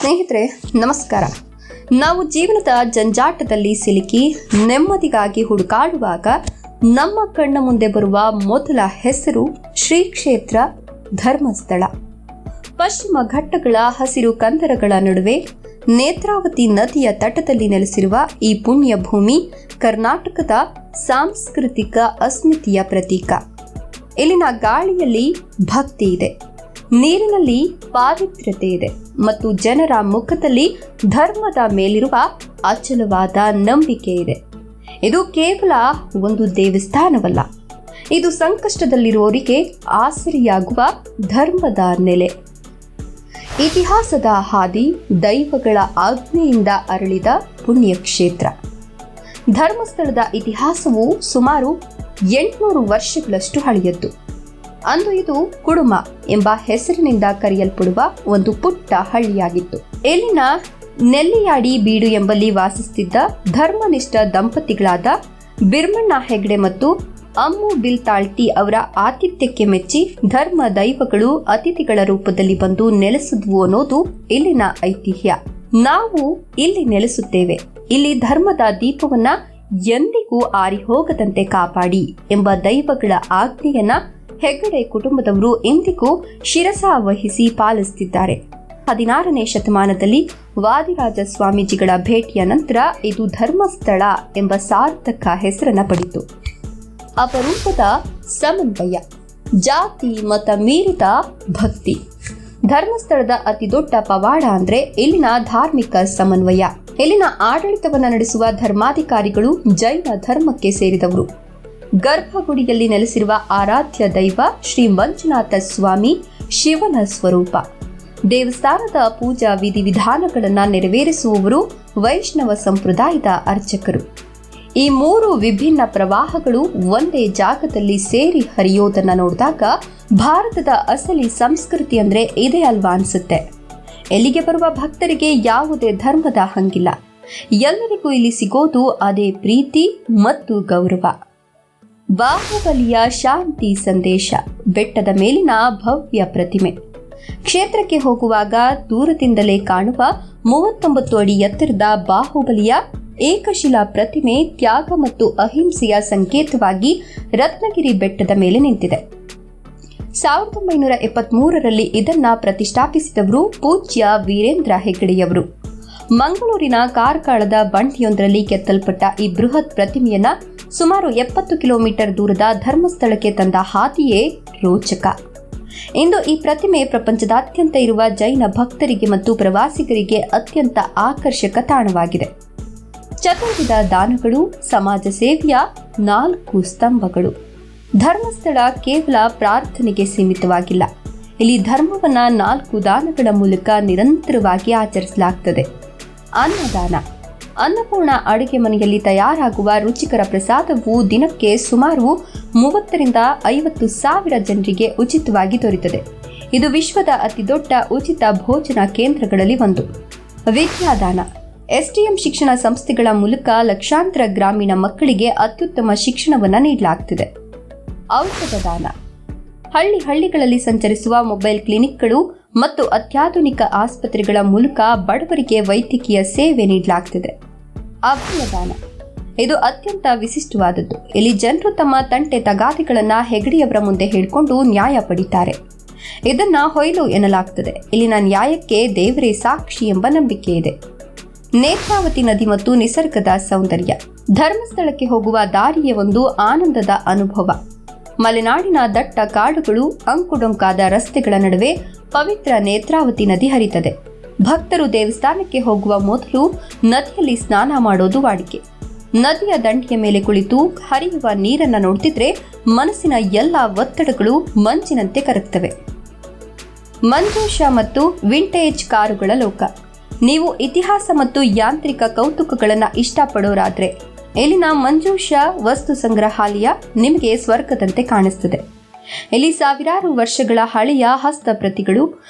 ಸ್ನೇಹಿತರೆ ನಮಸ್ಕಾರ. ನಾವು ಜೀವನದ ಜಂಜಾಟದಲ್ಲಿ ಸಿಲುಕಿ ನೆಮ್ಮದಿಗಾಗಿ ಹುಡುಕಾಡುವಾಗ ನಮ್ಮ ಕಣ್ಣ ಮುಂದೆ ಬರುವ ಮೊದಲ ಹೆಸರು ಶ್ರೀ ಕ್ಷೇತ್ರ ಧರ್ಮಸ್ಥಳ. ಪಶ್ಚಿಮ ಘಟ್ಟಗಳ ಹಸಿರು ಕಂದರಗಳ ನಡುವೆ ನೇತ್ರಾವತಿ ನದಿಯ ತಟದಲ್ಲಿ ನೆಲೆಸಿರುವ ಈ ಪುಣ್ಯ ಭೂಮಿ ಕರ್ನಾಟಕದ ಸಾಂಸ್ಕೃತಿಕ ಅಸ್ಮಿತೆಯ ಪ್ರತೀಕ. ಇಲ್ಲಿನ ಗಾಳಿಯಲ್ಲಿ ಭಕ್ತಿ ಇದೆ, ನೀರಿನಲ್ಲಿ ಪಾವಿತ್ರ್ಯತೆ ಇದೆ ಮತ್ತು ಜನರ ಮುಖದಲ್ಲಿ ಧರ್ಮದ ಮೇಲಿರುವ ಅಚಲವಾದ ನಂಬಿಕೆ ಇದೆ. ಇದು ಕೇವಲ ಒಂದು ದೇವಸ್ಥಾನವಲ್ಲ, ಇದು ಸಂಕಷ್ಟದಲ್ಲಿರುವವರಿಗೆ ಆಸರೆಯಾಗುವ ಧರ್ಮದ ನೆಲೆ. ಇತಿಹಾಸದ ಹಾದಿ, ದೈವಗಳ ಆಜ್ಞೆಯಿಂದ ಅರಳಿದ ಪುಣ್ಯಕ್ಷೇತ್ರ. ಧರ್ಮಸ್ಥಳದ ಇತಿಹಾಸವು ಸುಮಾರು 800 ವರ್ಷಗಳಷ್ಟು ಹಳೆಯದ್ದು. ಅಂದು ಇದು ಕುಡುಮ ಎಂಬ ಹೆಸರಿನಿಂದ ಕರೆಯಲ್ಪಡುವ ಒಂದು ಪುಟ್ಟ ಹಳ್ಳಿಯಾಗಿತ್ತು. ಇಲ್ಲಿನ ನೆಲ್ಲಿಯಾಡಿ ಬೀಡು ಎಂಬಲ್ಲಿ ವಾಸಿಸುತ್ತಿದ್ದ ಧರ್ಮನಿಷ್ಠ ದಂಪತಿಗಳಾದ ಬಿರ್ಮಣ್ಣ ಹೆಗ್ಡೆ ಮತ್ತು ಅಮ್ಮು ಬಿಲ್ತಾಳ್ಟಿ ಅವರ ಆತಿಥ್ಯಕ್ಕೆ ಮೆಚ್ಚಿ ಧರ್ಮ ದೈವಗಳು ಅತಿಥಿಗಳ ರೂಪದಲ್ಲಿ ಬಂದು ನೆಲೆಸಿದ್ವು ಅನ್ನೋದು ಇಲ್ಲಿನ ಐತಿಹ್ಯ. ನಾವು ಇಲ್ಲಿ ನೆಲೆಸುತ್ತೇವೆ, ಇಲ್ಲಿ ಧರ್ಮದ ದೀಪವನ್ನ ಎಂದಿಗೂ ಆರಿ ಹೋಗದಂತೆ ಕಾಪಾಡಿ ಎಂಬ ದೈವಗಳ ಆಜ್ಞೆಯನ್ನ ಹೆಗ್ಗಡೆ ಕುಟುಂಬದವರು ಇಂದಿಗೂ ಶಿರಸಾವಹಿಸಿ ಪಾಲಿಸುತ್ತಿದ್ದಾರೆ. 16ನೇ ಶತಮಾನದಲ್ಲಿ ವಾದಿರಾಜ ಸ್ವಾಮೀಜಿಗಳ ಭೇಟಿಯ ನಂತರ ಇದು ಧರ್ಮಸ್ಥಳ ಎಂಬ ಸಾರ್ಥಕ ಹೆಸರನ್ನ ಪಡೆಯಿತು. ಅಪರೂಪದ ಸಮನ್ವಯ, ಜಾತಿ ಮತ ಮೀರಿದ ಭಕ್ತಿ. ಧರ್ಮಸ್ಥಳದ ಅತಿ ದೊಡ್ಡ ಪವಾಡ ಅಂದ್ರೆ ಇಲ್ಲಿನ ಧಾರ್ಮಿಕ ಸಮನ್ವಯ. ಇಲ್ಲಿನ ಆಡಳಿತವನ್ನು ನಡೆಸುವ ಧರ್ಮಾಧಿಕಾರಿಗಳು ಜೈನ ಧರ್ಮಕ್ಕೆ ಸೇರಿದವರು. ಗರ್ಭಗುಡಿಯಲ್ಲಿ ನೆಲೆಸಿರುವ ಆರಾಧ್ಯ ದೈವ ಶ್ರೀ ಮಂಜುನಾಥ ಸ್ವಾಮಿ ಶಿವನ ಸ್ವರೂಪ. ದೇವಸ್ಥಾನದ ಪೂಜಾ ವಿಧಿವಿಧಾನಗಳನ್ನು ನೆರವೇರಿಸುವವರು ವೈಷ್ಣವ ಸಂಪ್ರದಾಯದ ಅರ್ಚಕರು. ಈ 3 ವಿಭಿನ್ನ ಪ್ರವಾಹಗಳು ಒಂದೇ ಜಾಗದಲ್ಲಿ ಸೇರಿ ಹರಿಯೋದನ್ನ ನೋಡಿದಾಗ ಭಾರತದ ಅಸಲಿ ಸಂಸ್ಕೃತಿ ಅಂದ್ರೆ ಇದೇ ಅಲ್ವಾ ಅನ್ಸುತ್ತೆ. ಎಲ್ಲಿಗೆ ಬರುವ ಭಕ್ತರಿಗೆ ಯಾವುದೇ ಧರ್ಮದ ಹಂಗಿಲ್ಲ, ಎಲ್ಲರಿಗೂ ಇಲ್ಲಿ ಸಿಗೋದು ಅದೇ ಪ್ರೀತಿ ಮತ್ತು ಗೌರವ. ಬಾಹುಬಲಿಯ ಶಾಂತಿ ಸಂದೇಶ, ಬೆಟ್ಟದ ಮೇಲಿನ ಭವ್ಯ ಪ್ರತಿಮೆ. ಕ್ಷೇತ್ರಕ್ಕೆ ಹೋಗುವಾಗ ದೂರದಿಂದಲೇ ಕಾಣುವ 39 ಅಡಿ ಎತ್ತರದ ಬಾಹುಬಲಿಯ ಏಕಶಿಲಾ ಪ್ರತಿಮೆ ತ್ಯಾಗ ಮತ್ತು ಅಹಿಂಸೆಯ ಸಂಕೇತವಾಗಿ ರತ್ನಗಿರಿ ಬೆಟ್ಟದ ಮೇಲೆ ನಿಂತಿದೆ. 1973ರಲ್ಲಿ ಇದನ್ನ ಪ್ರತಿಷ್ಠಾಪಿಸಿದವರು ಪೂಜ್ಯ ವೀರೇಂದ್ರ ಹೆಗ್ಗಡೆಯವರು. ಮಂಗಳೂರಿನ ಕಾರ್ಕಳದ ಬಂಟಿಯೊಂದರಲ್ಲಿ ಕೆತ್ತಲ್ಪಟ್ಟ ಈ ಬೃಹತ್ ಪ್ರತಿಮೆಯನ್ನ ಸುಮಾರು 70 ಕಿಲೋಮೀಟರ್ ದೂರದ ಧರ್ಮಸ್ಥಳಕ್ಕೆ ತಂದ ಹಾದಿಯೇ ರೋಚಕ. ಇಂದು ಈ ಪ್ರತಿಮೆ ಪ್ರಪಂಚದಾದ್ಯಂತ ಇರುವ ಜೈನ ಭಕ್ತರಿಗೆ ಮತ್ತು ಪ್ರವಾಸಿಗರಿಗೆ ಅತ್ಯಂತ ಆಕರ್ಷಕ ತಾಣವಾಗಿದೆ. ಚತುರ್ವಿಧ ದಾನಗಳು, ಸಮಾಜ ಸೇವೆಯ 4 ಸ್ತಂಭಗಳು. ಧರ್ಮಸ್ಥಳ ಕೇವಲ ಪ್ರಾರ್ಥನೆಗೆ ಸೀಮಿತವಾಗಿಲ್ಲ, ಇಲ್ಲಿ ಧರ್ಮವನ್ನ 4 ದಾನಗಳ ಮೂಲಕ ನಿರಂತರವಾಗಿ ಆಚರಿಸಲಾಗುತ್ತದೆ. ಅನ್ನದಾನ. ಅನ್ನಪೂರ್ಣ ಅಡುಗೆ ಮನೆಯಲ್ಲಿ ತಯಾರಾಗುವ ರುಚಿಕರ ಪ್ರಸಾದವು ದಿನಕ್ಕೆ ಸುಮಾರು 30ರಿಂದ 50 ಸಾವಿರ ಜನರಿಗೆ ಉಚಿತವಾಗಿ ದೊರೆಯುತ್ತದೆ. ಇದು ವಿಶ್ವದ ಅತಿದೊಡ್ಡ ಉಚಿತ ಭೋಜನ ಕೇಂದ್ರಗಳಲ್ಲಿ ಒಂದು. ವಿದ್ಯಾದಾನ. ಎಸ್ಡಿಎಂ ಶಿಕ್ಷಣ ಸಂಸ್ಥೆಗಳ ಮೂಲಕ ಲಕ್ಷಾಂತರ ಗ್ರಾಮೀಣ ಮಕ್ಕಳಿಗೆ ಅತ್ಯುತ್ತಮ ಶಿಕ್ಷಣವನ್ನು ನೀಡಲಾಗುತ್ತಿದೆ. ಔಷಧ ದಾನ. ಹಳ್ಳಿಗಳಲ್ಲಿ ಸಂಚರಿಸುವ ಮೊಬೈಲ್ ಕ್ಲಿನಿಕ್ಗಳು ಮತ್ತು ಅತ್ಯಾಧುನಿಕ ಆಸ್ಪತ್ರೆಗಳ ಮೂಲಕ ಬಡವರಿಗೆ ವೈದ್ಯಕೀಯ ಸೇವೆ ನೀಡಲಾಗುತ್ತಿದೆ. ಅಭಯದಾನ. ಇದು ಅತ್ಯಂತ ವಿಶಿಷ್ಟವಾದದ್ದು. ಇಲ್ಲಿ ಜನರು ತಮ್ಮ ತಂಟೆ ತಗಾದಿಗಳನ್ನ ಹೆಗ್ಗಡೆಯವರ ಮುಂದೆ ಹೇಳಿಕೊಂಡು ನ್ಯಾಯ ಪಡೀತಾರೆ. ಇದನ್ನ ಹೊಯ್ಲು ಎನ್ನಲಾಗುತ್ತದೆ. ಇಲ್ಲಿನ ನ್ಯಾಯಕ್ಕೆ ದೇವರೇ ಸಾಕ್ಷಿ ಎಂಬ ನಂಬಿಕೆ ಇದೆ. ನೇತ್ರಾವತಿ ನದಿ ಮತ್ತು ನಿಸರ್ಗದ ಸೌಂದರ್ಯ. ಧರ್ಮಸ್ಥಳಕ್ಕೆ ಹೋಗುವ ದಾರಿಯೇ ಒಂದು ಆನಂದದ ಅನುಭವ. ಮಲೆನಾಡಿನ ದಟ್ಟ ಕಾಡುಗಳು, ಅಂಕುಡೊಂಕಾದ ರಸ್ತೆಗಳ ನಡುವೆ ಪವಿತ್ರ ನೇತ್ರಾವತಿ ನದಿ ಹರಿತದೆ. ಭಕ್ತರು ದೇವಸ್ಥಾನಕ್ಕೆ ಹೋಗುವ ಮೊದಲು ನದಿಯಲ್ಲಿ ಸ್ನಾನ ಮಾಡೋದು ವಾಡಿಕೆ. ನದಿಯ ದಂಡೆಯ ಮೇಲೆ ಕುಳಿತು ಹರಿಯುವ ನೀರನ್ನು ನೋಡ್ತಿದ್ರೆ ಮನಸ್ಸಿನ ಎಲ್ಲ ಒತ್ತಡಗಳು ಮಂಜಿನಂತೆ ಕರಗ್ತವೆ. ಮಂಜೂಷ ಮತ್ತು ವಿಂಟೇಜ್ ಕಾರುಗಳ ಲೋಕ. ನೀವು ಇತಿಹಾಸ ಮತ್ತು ಯಾಂತ್ರಿಕ ಕೌತುಕಗಳನ್ನು ಇಷ್ಟಪಡೋರಾದ್ರೆ ಇಲ್ಲಿನ ಮಂಜೂಷ ವಸ್ತು ಸಂಗ್ರಹಾಲಯ ನಿಮಗೆ ಸ್ವರ್ಗದಂತೆ ಕಾಣಿಸ್ತದೆ. ಇಲ್ಲಿ ಸಾವಿರಾರು ವರ್ಷಗಳ ಹಳೆಯ ಹಸ್ತಪ್ರತಿಗಳು,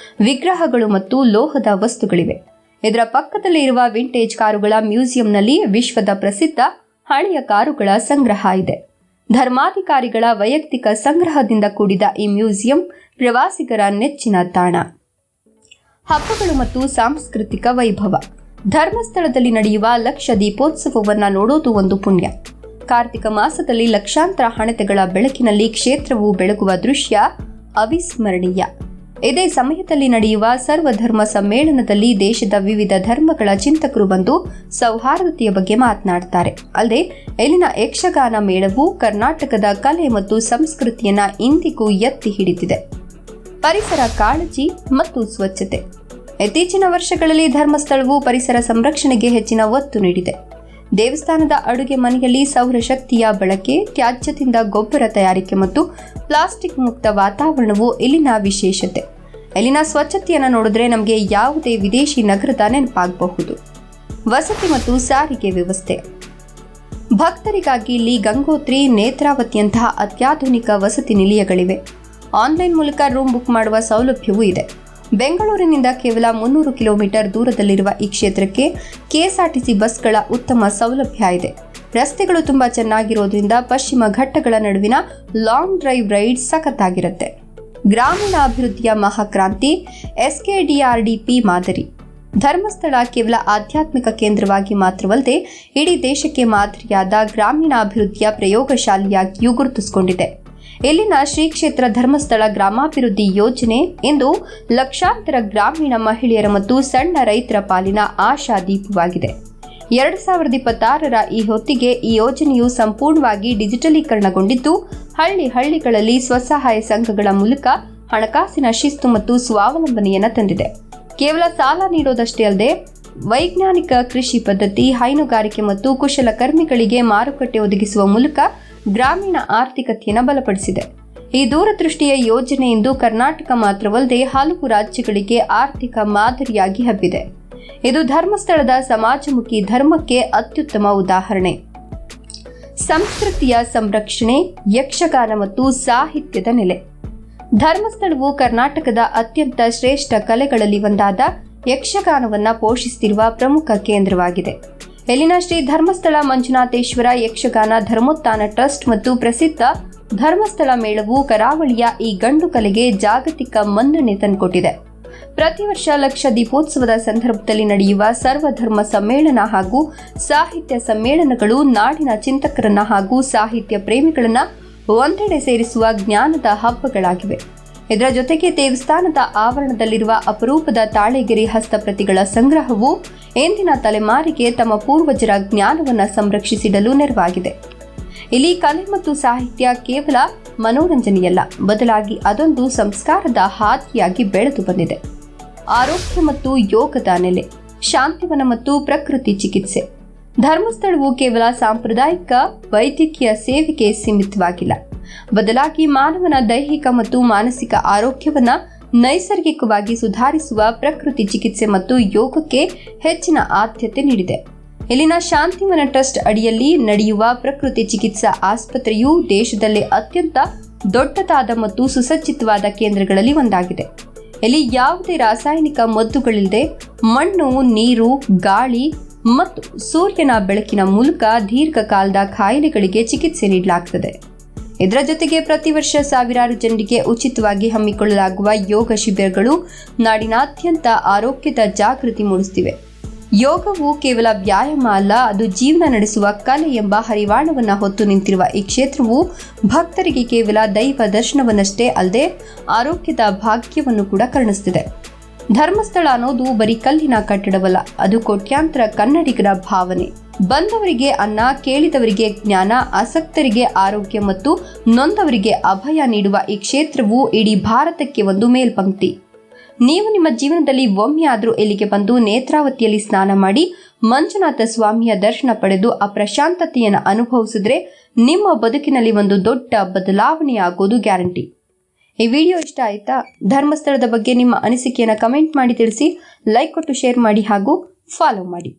ವಿಗ್ರಹಗಳು ಮತ್ತು ಲೋಹದ ವಸ್ತುಗಳಿವೆ. ಇದರ ಪಕ್ಕದಲ್ಲಿ ಇರುವ ವಿಂಟೇಜ್ ಕಾರುಗಳ ಮ್ಯೂಸಿಯಂನಲ್ಲಿ ವಿಶ್ವದ ಪ್ರಸಿದ್ಧ ಹಳೆಯ ಕಾರುಗಳ ಸಂಗ್ರಹ ಇದೆ. ಧರ್ಮಾಧಿಕಾರಿಗಳ ವೈಯಕ್ತಿಕ ಸಂಗ್ರಹದಿಂದ ಕೂಡಿದ ಈ ಮ್ಯೂಸಿಯಂ ಪ್ರವಾಸಿಗರ ನೆಚ್ಚಿನ ತಾಣ. ಹಬ್ಬಗಳು ಮತ್ತು ಸಾಂಸ್ಕೃತಿಕ ವೈಭವ. ಧರ್ಮಸ್ಥಳದಲ್ಲಿ ನಡೆಯುವ ಲಕ್ಷ ದೀಪೋತ್ಸವವನ್ನು ನೋಡೋದು ಒಂದು ಪುಣ್ಯ. ಕಾರ್ತಿಕ ಮಾಸದಲ್ಲಿ ಲಕ್ಷಾಂತರ ಹಣತೆಗಳ ಬೆಳಕಿನಲ್ಲಿ ಕ್ಷೇತ್ರವು ಬೆಳಗುವ ದೃಶ್ಯ ಅವಿಸ್ಮರಣೀಯ. ಇದೇ ಸಮಯದಲ್ಲಿ ನಡೆಯುವ ಸರ್ವಧರ್ಮ ಸಮ್ಮೇಳನದಲ್ಲಿ ದೇಶದ ವಿವಿಧ ಧರ್ಮಗಳ ಚಿಂತಕರು ಬಂದು ಸೌಹಾರ್ದತೆಯ ಬಗ್ಗೆ ಮಾತನಾಡುತ್ತಾರೆ. ಅಲ್ಲದೆ ಇಲ್ಲಿನ ಯಕ್ಷಗಾನ ಮೇಳವು ಕರ್ನಾಟಕದ ಕಲೆ ಮತ್ತು ಸಂಸ್ಕೃತಿಯನ್ನ ಇಂದಿಗೂ ಎತ್ತಿ ಹಿಡಿದಿದೆ. ಪರಿಸರ ಕಾಳಜಿ ಮತ್ತು ಸ್ವಚ್ಛತೆ. ಇತ್ತೀಚಿನ ವರ್ಷಗಳಲ್ಲಿ ಧರ್ಮಸ್ಥಳವು ಪರಿಸರ ಸಂರಕ್ಷಣೆಗೆ ಹೆಚ್ಚಿನ ಒತ್ತು ನೀಡಿದೆ. ದೇವಸ್ಥಾನದ ಅಡುಗೆ ಮನೆಯಲ್ಲಿ ಸೌರಶಕ್ತಿಯ ಬಳಕೆ, ತ್ಯಾಜ್ಯದಿಂದ ಗೊಬ್ಬರ ತಯಾರಿಕೆ ಮತ್ತು ಪ್ಲಾಸ್ಟಿಕ್ ಮುಕ್ತ ವಾತಾವರಣವು ಇಲ್ಲಿನ ವಿಶೇಷತೆ. ಇಲ್ಲಿನ ಸ್ವಚ್ಛತೆಯನ್ನು ನೋಡಿದ್ರೆ ನಮಗೆ ಯಾವುದೇ ವಿದೇಶಿ ನಗರದ ನೆನಪಾಗಬಹುದು. ವಸತಿ ಮತ್ತು ಸಾರಿಗೆ ವ್ಯವಸ್ಥೆ. ಭಕ್ತರಿಗಾಗಿ ಇಲ್ಲಿ ಗಂಗೋತ್ರಿ, ನೇತ್ರಾವತಿಯಂತಹ ಅತ್ಯಾಧುನಿಕ ವಸತಿ ನಿಲಯಗಳಿವೆ. ಆನ್ಲೈನ್ ಮೂಲಕ ರೂಮ್ ಬುಕ್ ಮಾಡುವ ಸೌಲಭ್ಯವೂ ಇದೆ. ಬೆಂಗಳೂರಿನಿಂದ ಕೇವಲ 300 ಕಿಲೋಮೀಟರ್ ದೂರದಲ್ಲಿರುವ ಈ ಕ್ಷೇತ್ರಕ್ಕೆ ಕೆಎಸ್ಆರ್ಟಿಸಿ ಬಸ್ಗಳ ಉತ್ತಮ ಸೌಲಭ್ಯ ಇದೆ. ರಸ್ತೆಗಳು ತುಂಬಾ ಚೆನ್ನಾಗಿರೋದ್ರಿಂದ ಪಶ್ಚಿಮ ಘಟ್ಟಗಳ ನಡುವಿನ ಲಾಂಗ್ ಡ್ರೈವ್ ರೈಡ್ ಸಖತ್ತಾಗಿರುತ್ತೆ. ಗ್ರಾಮೀಣ ಅಭಿವೃದ್ಧಿಯ ಮಹಾಕ್ರಾಂತಿ. ಎಸ್ಕೆಡಿಆರ್ಡಿಪಿ ಮಾದರಿ. ಧರ್ಮಸ್ಥಳ ಕೇವಲ ಆಧ್ಯಾತ್ಮಿಕ ಕೇಂದ್ರವಾಗಿ ಮಾತ್ರವಲ್ಲದೆ ಇಡೀ ದೇಶಕ್ಕೆ ಮಾದರಿಯಾದ ಗ್ರಾಮೀಣಾಭಿವೃದ್ಧಿಯ ಪ್ರಯೋಗಶಾಲೆಯಾಗಿಯೂ ಗುರುತಿಸಿಕೊಂಡಿದೆ. ಇಲ್ಲಿನ ಶ್ರೀ ಕ್ಷೇತ್ರ ಧರ್ಮಸ್ಥಳ ಗ್ರಾಮಾಭಿವೃದ್ಧಿ ಯೋಜನೆ ಇಂದು ಲಕ್ಷಾಂತರ ಗ್ರಾಮೀಣ ಮಹಿಳೆಯರ ಮತ್ತು ಸಣ್ಣ ರೈತರ ಪಾಲಿನ ಆಶಾದೀಪವಾಗಿದೆ. 2026ರ ಈ ಹೊತ್ತಿಗೆ ಈ ಯೋಜನೆಯು ಸಂಪೂರ್ಣವಾಗಿ ಡಿಜಿಟಲೀಕರಣಗೊಂಡಿದ್ದು ಹಳ್ಳಿಗಳಲ್ಲಿ ಸ್ವಸಹಾಯ ಸಂಘಗಳ ಮೂಲಕ ಹಣಕಾಸಿನ ಶಿಸ್ತು ಮತ್ತು ಸ್ವಾವಲಂಬನೆಯನ್ನು ತಂದಿದೆ. ಕೇವಲ ಸಾಲ ನೀಡೋದಷ್ಟೇ ಅಲ್ಲದೆ ವೈಜ್ಞಾನಿಕ ಕೃಷಿ ಪದ್ಧತಿ, ಹೈನುಗಾರಿಕೆ ಮತ್ತು ಕುಶಲಕರ್ಮಿಗಳಿಗೆ ಮಾರುಕಟ್ಟೆ ಒದಗಿಸುವ ಮೂಲಕ ಗ್ರಾಮೀಣ ಆರ್ಥಿಕತೆಯನ್ನು ಬಲಪಡಿಸಿದೆ. ಈ ದೂರದೃಷ್ಟಿಯ ಯೋಜನೆ ಇಂದು ಕರ್ನಾಟಕ ಮಾತ್ರವಲ್ಲದೆ ಹಲವು ರಾಜ್ಯಗಳಿಗೆ ಆರ್ಥಿಕ ಮಾದರಿಯಾಗಿ ಹಬ್ಬಿದೆ. ಇದು ಧರ್ಮಸ್ಥಳದ ಸಮಾಜಮುಖಿ ಧರ್ಮಕ್ಕೆ ಅತ್ಯುತ್ತಮ ಉದಾಹರಣೆ. ಸಂಸ್ಕೃತಿಯ ಸಂರಕ್ಷಣೆ. ಯಕ್ಷಗಾನ ಮತ್ತು ಸಾಹಿತ್ಯದ ನೆಲೆ. ಧರ್ಮಸ್ಥಳವು ಕರ್ನಾಟಕದ ಅತ್ಯಂತ ಶ್ರೇಷ್ಠ ಕಲೆಗಳಲ್ಲಿ ಒಂದಾದ ಯಕ್ಷಗಾನವನ್ನು ಪೋಷಿಸುತ್ತಿರುವ ಪ್ರಮುಖ ಕೇಂದ್ರವಾಗಿದೆ. ಇಲ್ಲಿನ ಶ್ರೀ ಧರ್ಮಸ್ಥಳ ಮಂಜುನಾಥೇಶ್ವರ ಯಕ್ಷಗಾನ ಧರ್ಮೋತ್ಥಾನ ಟ್ರಸ್ಟ್ ಮತ್ತು ಪ್ರಸಿದ್ಧ ಧರ್ಮಸ್ಥಳ ಮೇಳವು ಕರಾವಳಿಯ ಈ ಗಂಡು ಕಲೆಗೆ ಜಾಗತಿಕ ಮನ್ನಣೆ ತಂದುಕೊಟ್ಟಿದೆ. ಪ್ರತಿ ವರ್ಷ ಲಕ್ಷ ದೀಪೋತ್ಸವದ ಸಂದರ್ಭದಲ್ಲಿ ನಡೆಯುವ ಸರ್ವಧರ್ಮ ಸಮ್ಮೇಳನ ಹಾಗೂ ಸಾಹಿತ್ಯ ಸಮ್ಮೇಳನಗಳು ನಾಡಿನ ಚಿಂತಕರನ್ನ ಹಾಗೂ ಸಾಹಿತ್ಯ ಪ್ರೇಮಿಗಳನ್ನ ಒಂದೆಡೆ ಸೇರಿಸುವ ಜ್ಞಾನದ ಹಬ್ಬಗಳಾಗಿವೆ. ಇದರ ಜೊತೆಗೆ ದೇವಸ್ಥಾನದ ಆವರಣದಲ್ಲಿರುವ ಅಪರೂಪದ ತಾಳೆಗಿರಿ ಹಸ್ತಪ್ರತಿಗಳ ಸಂಗ್ರಹವು ಇಂದಿನ ತಲೆಮಾರಿಗೆ ತಮ್ಮ ಪೂರ್ವಜರ ಜ್ಞಾನವನ್ನು ಸಂರಕ್ಷಿಸಿಡಲು ನೆರವಾಗಿದೆ. ಇಲ್ಲಿ ಕಲೆ ಮತ್ತು ಸಾಹಿತ್ಯ ಕೇವಲ ಮನೋರಂಜನೆಯಲ್ಲ, ಬದಲಾಗಿ ಅದೊಂದು ಸಂಸ್ಕಾರದ ಹಾದಿಯಾಗಿ ಬೆಳೆದು ಬಂದಿದೆ. ಆರೋಗ್ಯ ಮತ್ತು ಯೋಗದ ನೆಲೆ. ಶಾಂತಿವನ ಮತ್ತು ಪ್ರಕೃತಿ ಚಿಕಿತ್ಸೆ. ಧರ್ಮಸ್ಥಳವು ಕೇವಲ ಸಾಂಪ್ರದಾಯಿಕ ವೈದ್ಯಕೀಯ ಸೇವೆಗೆ ಸೀಮಿತವಾಗಿಲ್ಲ, ಬದಲಾಗಿ ಮಾನವನ ದೈಹಿಕ ಮತ್ತು ಮಾನಸಿಕ ಆರೋಗ್ಯವನ್ನು ನೈಸರ್ಗಿಕವಾಗಿ ಸುಧಾರಿಸುವ ಪ್ರಕೃತಿ ಚಿಕಿತ್ಸೆ ಮತ್ತು ಯೋಗಕ್ಕೆ ಹೆಚ್ಚಿನ ಆದ್ಯತೆ ನೀಡಿದೆ. ಇಲ್ಲಿನ ಶಾಂತಿವನ ಟ್ರಸ್ಟ್ ಅಡಿಯಲ್ಲಿ ನಡೆಯುವ ಪ್ರಕೃತಿ ಚಿಕಿತ್ಸಾ ಆಸ್ಪತ್ರೆಯು ದೇಶದಲ್ಲೇ ಅತ್ಯಂತ ದೊಡ್ಡದಾದ ಮತ್ತು ಸುಸಜ್ಜಿತವಾದ ಕೇಂದ್ರಗಳಲ್ಲಿ ಒಂದಾಗಿದೆ. ಇಲ್ಲಿ ಯಾವುದೇ ರಾಸಾಯನಿಕ ಮದ್ದುಗಳಿಲ್ಲದೆ ಮಣ್ಣು, ನೀರು, ಗಾಳಿ ಮತ್ತು ಸೂರ್ಯನ ಬೆಳಕಿನ ಮೂಲಕ ದೀರ್ಘಕಾಲದ ಕಾಯಿಲೆಗಳಿಗೆ ಚಿಕಿತ್ಸೆ ನೀಡಲಾಗುತ್ತದೆ. ಇದರ ಜೊತೆಗೆ ಪ್ರತಿ ವರ್ಷ ಸಾವಿರಾರು ಜನರಿಗೆ ಉಚಿತವಾಗಿ ಹಮ್ಮಿಕೊಳ್ಳಲಾಗುವ ಯೋಗ ಶಿಬಿರಗಳು ನಾಡಿನಾದ್ಯಂತ ಆರೋಗ್ಯದ ಜಾಗೃತಿ ಮೂಡಿಸುತ್ತಿವೆ. ಯೋಗವು ಕೇವಲ ವ್ಯಾಯಾಮ ಅಲ್ಲ, ಅದು ಜೀವನ ನಡೆಸುವ ಕಲೆ ಎಂಬ ಹರಿವಾಣವನ್ನು ಹೊತ್ತು ನಿಂತಿರುವ ಈ ಕ್ಷೇತ್ರವು ಭಕ್ತರಿಗೆ ಕೇವಲ ದೈವ ದರ್ಶನವನ್ನಷ್ಟೇ ಅಲ್ಲದೆ ಆರೋಗ್ಯದ ಭಾಗ್ಯವನ್ನು ಕೂಡ ಕರುಣಿಸುತ್ತಿದೆ. ಧರ್ಮಸ್ಥಳ ಅನ್ನೋದು ಬರೀ ಕಲ್ಲಿನ ಕಟ್ಟಡವಲ್ಲ, ಅದು ಕೋಟ್ಯಾಂತರ ಕನ್ನಡಿಗರ ಭಾವನೆ. ಬಂದವರಿಗೆ ಅನ್ನ, ಕೇಳಿದವರಿಗೆ ಜ್ಞಾನ, ಆಸಕ್ತರಿಗೆ ಆರೋಗ್ಯ ಮತ್ತು ನೊಂದವರಿಗೆ ಅಭಯ ನೀಡುವ ಈ ಕ್ಷೇತ್ರವು ಇಡೀ ಭಾರತಕ್ಕೆ ಒಂದು ಮೇಲ್ಪಂಕ್ತಿ. ನೀವು ನಿಮ್ಮ ಜೀವನದಲ್ಲಿ ಒಮ್ಮೆ ಆದರೂ ಇಲ್ಲಿಗೆ ಬಂದು ನೇತ್ರಾವತಿಯಲ್ಲಿ ಸ್ನಾನ ಮಾಡಿ ಮಂಜುನಾಥ ಸ್ವಾಮಿಯ ದರ್ಶನ ಪಡೆದು ಆ ಪ್ರಶಾಂತತೆಯನ್ನು ಅನುಭವಿಸಿದ್ರೆ ನಿಮ್ಮ ಬದುಕಿನಲ್ಲಿ ಒಂದು ದೊಡ್ಡ ಬದಲಾವಣೆಯಾಗೋದು ಗ್ಯಾರಂಟಿ. ಈ ವಿಡಿಯೋ ಇಷ್ಟ ಆಯ್ತಾ? ಧರ್ಮಸ್ಥಳದ ಬಗ್ಗೆ ನಿಮ್ಮ ಅನಿಸಿಕೆಯನ್ನು ಕಮೆಂಟ್ ಮಾಡಿ ತಿಳಿಸಿ, ಲೈಕ್ ಕೊಟ್ಟು ಶೇರ್ ಮಾಡಿ ಹಾಗೂ ಫಾಲೋ ಮಾಡಿ.